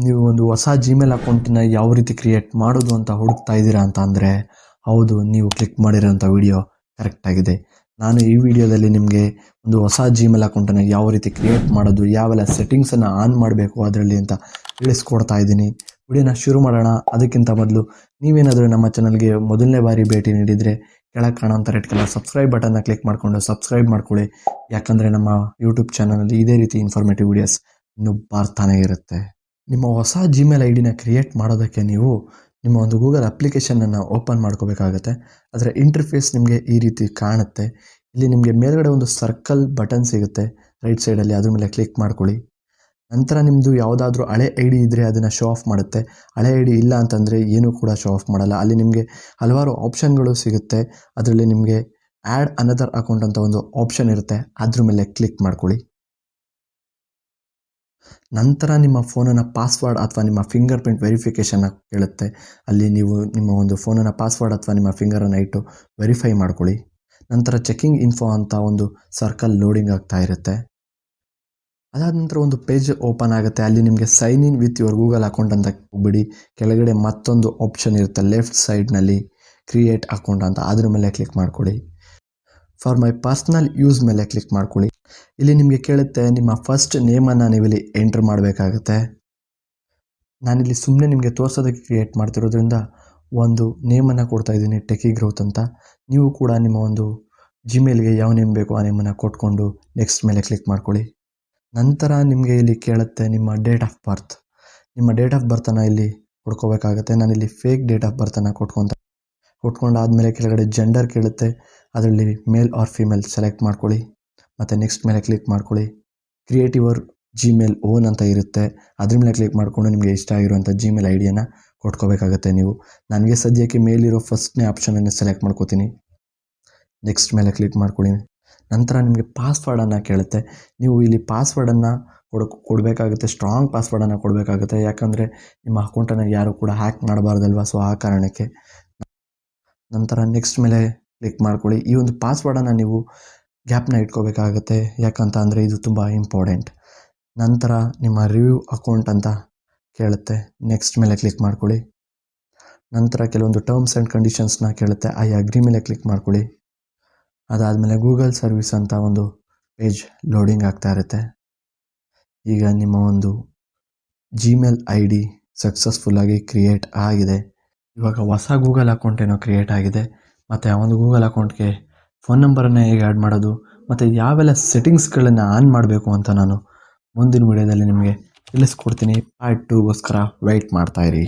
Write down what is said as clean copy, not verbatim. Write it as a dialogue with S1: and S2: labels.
S1: ನೀವು ಒಂದು ಹೊಸ ಜಿಮೇಲ್ ಅಕೌಂಟನ್ನ ಯಾವ ರೀತಿ ಕ್ರಿಯೇಟ್ ಮಾಡೋದು ಅಂತ ಹುಡುಕ್ತಾ ಇದ್ದೀರಾ ಅಂತ ಅಂದರೆ ಹೌದು, ನೀವು ಕ್ಲಿಕ್ ಮಾಡಿರೋಂಥ ವಿಡಿಯೋ ಕರೆಕ್ಟಾಗಿದೆ. ನಾನು ಈ ವಿಡಿಯೋದಲ್ಲಿ ನಿಮಗೆ ಒಂದು ಹೊಸ ಜಿಮೇಲ್ ಅಕೌಂಟನ್ನು ಯಾವ ರೀತಿ ಕ್ರಿಯೇಟ್ ಮಾಡೋದು, ಯಾವೆಲ್ಲ ಸೆಟ್ಟಿಂಗ್ಸನ್ನು ಆನ್ ಮಾಡಬೇಕು ಅದರಲ್ಲಿ ಅಂತ ತಿಳಿಸ್ಕೊಡ್ತಾ ಇದ್ದೀನಿ. ವಿಡಿಯೋನ ಶುರು ಮಾಡೋಣ. ಅದಕ್ಕಿಂತ ಮೊದಲು ನೀವೇನಾದರೂ ನಮ್ಮ ಚಾನಲ್ಗೆ ಮೊದಲನೇ ಬಾರಿ ಭೇಟಿ ನೀಡಿದರೆ ಕೆಳಗೆ ಕಾಣೋಂಥ ರೆಡ್ ಕಲರ್ ಸಬ್ಸ್ಕ್ರೈಬ್ ಬಟನ್ನ ಕ್ಲಿಕ್ ಮಾಡಿಕೊಂಡು ಸಬ್ಸ್ಕ್ರೈಬ್ ಮಾಡ್ಕೊಳ್ಳಿ. ಯಾಕಂದರೆ ನಮ್ಮ ಯೂಟ್ಯೂಬ್ ಚಾನಲಲ್ಲಿ ಇದೇ ರೀತಿ ಇನ್ಫಾರ್ಮೇಟಿವ್ ವಿಡಿಯೋಸ್ ಇನ್ನೂ ಬರ್ತಾನೆ ಇರುತ್ತೆ. ನಿಮ್ಮ ಹೊಸ ಜಿಮೇಲ್ ಐ ಡಿನ ಕ್ರಿಯೇಟ್ ಮಾಡೋದಕ್ಕೆ ನೀವು ನಿಮ್ಮ ಒಂದು ಗೂಗಲ್ ಅಪ್ಲಿಕೇಶನನ್ನು ಓಪನ್ ಮಾಡ್ಕೋಬೇಕಾಗತ್ತೆ. ಅದರ ಇಂಟರ್ಫೇಸ್ ನಿಮಗೆ ಈ ರೀತಿ ಕಾಣುತ್ತೆ. ಇಲ್ಲಿ ನಿಮಗೆ ಮೇಲ್ಗಡೆ ಒಂದು ಸರ್ಕಲ್ ಬಟನ್ ಸಿಗುತ್ತೆ ರೈಟ್ ಸೈಡಲ್ಲಿ, ಅದ್ರ ಮೇಲೆ ಕ್ಲಿಕ್ ಮಾಡ್ಕೊಳ್ಳಿ. ನಂತರ ನಿಮ್ಮದು ಯಾವುದಾದ್ರೂ ಹಳೆ ಐ ಡಿ ಇದ್ದರೆ ಅದನ್ನು ಶೋ ಆಫ್ ಮಾಡುತ್ತೆ. ಹಳೆ ಐ ಡಿ ಇಲ್ಲ ಅಂತಂದರೆ ಏನೂ ಕೂಡ ಶೋ ಆಫ್ ಮಾಡಲ್ಲ. ಅಲ್ಲಿ ನಿಮಗೆ ಹಲವಾರು ಆಪ್ಷನ್ಗಳು ಸಿಗುತ್ತೆ. ಅದರಲ್ಲಿ ನಿಮಗೆ ಆ್ಯಡ್ ಅನದರ್ ಅಕೌಂಟ್ ಅಂತ ಒಂದು ಆಪ್ಷನ್ ಇರುತ್ತೆ, ಅದ್ರ ಮೇಲೆ ಕ್ಲಿಕ್ ಮಾಡ್ಕೊಳ್ಳಿ. ನಂತರ ನಿಮ್ಮ ಫೋನನ್ನು ಪಾಸ್ವರ್ಡ್ ಅಥವಾ ನಿಮ್ಮ ಫಿಂಗರ್ ಪ್ರಿಂಟ್ ವೆರಿಫಿಕೇಷನ್ನ ಕೇಳುತ್ತೆ. ಅಲ್ಲಿ ನೀವು ನಿಮ್ಮ ಒಂದು ಫೋನನ್ನು ಪಾಸ್ವರ್ಡ್ ಅಥವಾ ನಿಮ್ಮ ಫಿಂಗರನ್ನು ಇಟ್ಟು ವೆರಿಫೈ ಮಾಡ್ಕೊಳ್ಳಿ. ನಂತರ ಚೆಕಿಂಗ್ ಇನ್ಫೋ ಅಂತ ಒಂದು ಸರ್ಕಲ್ ಲೋಡಿಂಗ್ ಆಗ್ತಾ ಇರುತ್ತೆ. ಅದಾದ ನಂತರ ಒಂದು ಪೇಜ್ ಓಪನ್ ಆಗುತ್ತೆ. ಅಲ್ಲಿ ನಿಮಗೆ sign in with your Google account ಅಂತ ಹೋಗ್ಬಿಡಿ. ಕೆಳಗಡೆ ಮತ್ತೊಂದು ಆಪ್ಷನ್ ಇರುತ್ತೆ ಲೆಫ್ಟ್ ಸೈಡ್ನಲ್ಲಿ ಕ್ರಿಯೇಟ್ ಅಕೌಂಟ್ ಅಂತ, ಅದ್ರ ಮೇಲೆ ಕ್ಲಿಕ್ ಮಾಡ್ಕೊಳ್ಳಿ. ಫಾರ್ ಮೈ ಪರ್ಸ್ನಲ್ ಯೂಸ್ ಮೇಲೆ ಕ್ಲಿಕ್ ಮಾಡ್ಕೊಳ್ಳಿ. ಇಲ್ಲಿ ನಿಮಗೆ ಕೇಳುತ್ತೆ ನಿಮ್ಮ ಫಸ್ಟ್ ನೇಮನ್ನು ನೀವಿಲ್ಲಿ ಎಂಟ್ರ್ ಮಾಡಬೇಕಾಗುತ್ತೆ. ನಾನಿಲ್ಲಿ ಸುಮ್ಮನೆ ನಿಮಗೆ ತೋರಿಸೋದಕ್ಕೆ ಕ್ರಿಯೇಟ್ ಮಾಡ್ತಿರೋದ್ರಿಂದ ಒಂದು ನೇಮನ್ನು ಕೊಡ್ತಾ ಇದ್ದೀನಿ, ಟೆಕಿ ಗ್ರೋತ್ ಅಂತ. ನೀವು ಕೂಡ ನಿಮ್ಮ ಒಂದು ಜಿಮೇಲ್ಗೆ ಯಾವ ನೇಮ್ ಬೇಕೋ ಆ ನೇಮನ್ನು ಕೊಟ್ಕೊಂಡು ನೆಕ್ಸ್ಟ್ ಮೇಲೆ ಕ್ಲಿಕ್ ಮಾಡ್ಕೊಳ್ಳಿ. ನಂತರ ನಿಮಗೆ ಇಲ್ಲಿ ಕೇಳುತ್ತೆ ನಿಮ್ಮ ಡೇಟ್ ಆಫ್ ಬರ್ತ್. ನಿಮ್ಮ ಡೇಟ್ ಆಫ್ ಬರ್ತನ್ನು ಇಲ್ಲಿ ಕೊಡ್ಕೋಬೇಕಾಗತ್ತೆ. ನಾನಿಲ್ಲಿ ಫೇಕ್ ಡೇಟ್ ಆಫ್ ಬರ್ತನ್ನು ಕೊಟ್ಕೊಂಡಾದಮೇಲೆ ಕೆಳಗಡೆ ಜೆಂಡರ್ ಕೇಳುತ್ತೆ. ಅದರಲ್ಲಿ ಮೇಲ್ ಆರ್ ಫಿಮೇಲ್ ಸೆಲೆಕ್ಟ್ ಮಾಡ್ಕೊಳ್ಳಿ. ಮತ್ತು ನೆಕ್ಸ್ಟ್ ಮೇಲೆ ಕ್ಲಿಕ್ ಮಾಡ್ಕೊಳ್ಳಿ. ಕ್ರಿಯೇಟ್ ಯುವರ್ ಜಿಮೇಲ್ ಓನ್ ಅಂತ ಇರುತ್ತೆ, ಅದ್ರ ಮೇಲೆ ಕ್ಲಿಕ್ ಮಾಡಿಕೊಂಡು ನಿಮಗೆ ಇಷ್ಟ ಆಗಿರುವಂಥ ಜಿಮೇಲ್ ಐ ಡಿಯನ್ನು ಕೊಟ್ಕೋಬೇಕಾಗತ್ತೆ ನೀವು. ನನಗೆ ಸದ್ಯಕ್ಕೆ ಮೇಲಿರೋ ಫಸ್ಟ್ನೇ ಆಪ್ಷನನ್ನು ಸೆಲೆಕ್ಟ್ ಮಾಡ್ಕೋತೀನಿ. ನೆಕ್ಸ್ಟ್ ಮೇಲೆ ಕ್ಲಿಕ್ ಮಾಡ್ಕೊಳ್ಳಿ. ನಂತರ ನಿಮಗೆ ಪಾಸ್ವರ್ಡನ್ನು ಕೇಳುತ್ತೆ. ನೀವು ಇಲ್ಲಿ ಪಾಸ್ವರ್ಡನ್ನು ಕೊಡಬೇಕಾಗುತ್ತೆ, ಸ್ಟ್ರಾಂಗ್ ಪಾಸ್ವರ್ಡನ್ನು ಕೊಡಬೇಕಾಗುತ್ತೆ. ಯಾಕಂದರೆ ನಿಮ್ಮ ಅಕೌಂಟನ್ನು ಯಾರು ಕೂಡ ಹ್ಯಾಕ್ ಮಾಡಬಾರ್ದಲ್ವ, ಸೊ ಆ ಕಾರಣಕ್ಕೆ. ನಂತರ ನೆಕ್ಸ್ಟ್ ಮೇಲೆ ಕ್ಲಿಕ್ ಮಾಡ್ಕೊಳ್ಳಿ. ಈ ಒಂದು ಪಾಸ್ವರ್ಡನ್ನು ನೀವು ಗ್ಯಾಪ್ನ ಇಟ್ಕೋಬೇಕಾಗತ್ತೆ, ಯಾಕಂತ ಅಂದರೆ ಇದು ತುಂಬ ಇಂಪಾರ್ಟೆಂಟ್. ನಂತರ ನಿಮ್ಮ ರಿವ್ಯೂ ಅಕೌಂಟ್ ಅಂತ ಕೇಳುತ್ತೆ, ನೆಕ್ಸ್ಟ್ ಮೇಲೆ ಕ್ಲಿಕ್ ಮಾಡ್ಕೊಳ್ಳಿ. ನಂತರ ಕೆಲವೊಂದು ಟರ್ಮ್ಸ್ ಆ್ಯಂಡ್ ಕಂಡೀಷನ್ಸ್ನ ಕೇಳುತ್ತೆ, ಐ ಅಗ್ರಿ ಮೇಲೆ ಕ್ಲಿಕ್ ಮಾಡ್ಕೊಳ್ಳಿ. ಅದಾದಮೇಲೆ ಗೂಗಲ್ ಸರ್ವಿಸ್ ಅಂತ ಒಂದು ಪೇಜ್ ಲೋಡಿಂಗ್ ಆಗ್ತಾ ಇರುತ್ತೆ. ಈಗ ನಿಮ್ಮ ಒಂದು ಜಿಮೇಲ್ ಐ ಡಿ ಸಕ್ಸಸ್ಫುಲ್ಲಾಗಿ ಕ್ರಿಯೇಟ್ ಆಗಿದೆ. ಇವಾಗ ಹೊಸ ಗೂಗಲ್ ಅಕೌಂಟ್ ಏನೋ ಕ್ರಿಯೇಟ್ ಆಗಿದೆ. ಮತ್ತು ಆ ಒಂದು ಗೂಗಲ್ ಅಕೌಂಟ್ಗೆ ಫೋನ್ ನಂಬರನ್ನು ಹೇಗೆ ಆ್ಯಡ್ ಮಾಡೋದು ಮತ್ತು ಯಾವೆಲ್ಲ ಸೆಟ್ಟಿಂಗ್ಸ್ಗಳನ್ನು ಆನ್ ಮಾಡಬೇಕು ಅಂತ ನಾನು ಮುಂದಿನ ವಿಡಿಯೋದಲ್ಲಿ ನಿಮಗೆ ತಿಳಿಸ್ಕೊಡ್ತೀನಿ. ಪಾರ್ಟ್ 2ಗೋಸ್ಕರ ವೆಯ್ಟ್ ಮಾಡ್ತಾಯಿರಿ.